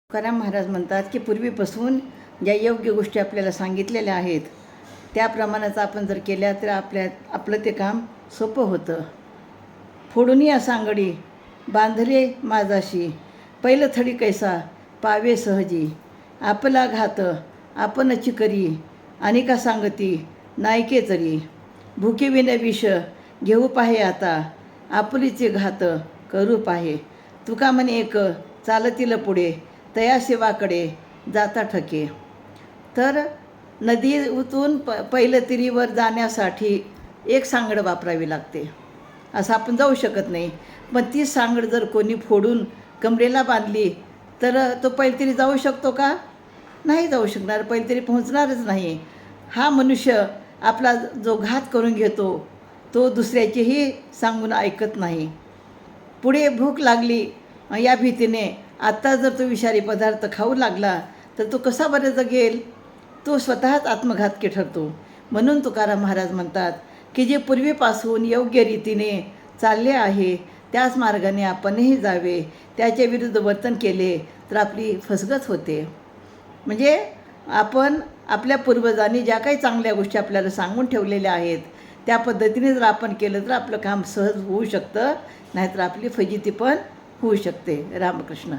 तुकाराम महाराज म्हणतात की पूर्वीपासून ज्या योग्य गोष्टी आपल्याला सांगितलेल्या आहेत त्याप्रमाणेच आपण जर केल्या तर आपलं ते काम सोपं होतं. फोडून या सांगडी बांधले माझाशी, पहिलं थडी कैसा पावे सहजी, आपला घात आपणची करी, अनिका सांगती नायके तरी, भुके विन विष घेऊ पाहे आता, आपुलीचे घात करू पाहे, तुका म्हणे एक चालतील पुढे, तया सेवाकडे जाता ठके. तर नदीतून पहिलं तिरीवर जाण्यासाठी एक सांगड वापरावी लागते, असं आपण जाऊ शकत नाही. पण ती सांगड जर कोणी फोडून कमरेला बांधली तर तो पैलतिरी जाऊ शकतो का? नाही जाऊ शकणार, पैलतिरी पोहोचणारच नाही. हा मनुष्य आपला जो घात करून घेतो तो दुसऱ्याचेही सांगून ऐकत नाही. पुढे भूक लागली या भीतीने आत्ता जर तो विषारी पदार्थ खाऊ लागला तर तो कसा बरं जगेल? तो स्वतःच आत्मघातकी ठरतो. म्हणून तुकाराम महाराज म्हणतात की जे पूर्वीपासून योग्य रीतीने चालले आहे त्याच मार्गाने आपणही जावे. त्याच्या विरुद्ध वर्तन केले तर आपली फसगत होते. म्हणजे आपण आपल्या पूर्वजांनी ज्या काही चांगल्या गोष्टी आपल्याला सांगून ठेवलेल्या आहेत त्या पद्धतीने जर आपण केलं तर आपलं काम सहज होऊ शकतं, नाहीतर आपली फजिती पण होऊ शकते. रामकृष्ण.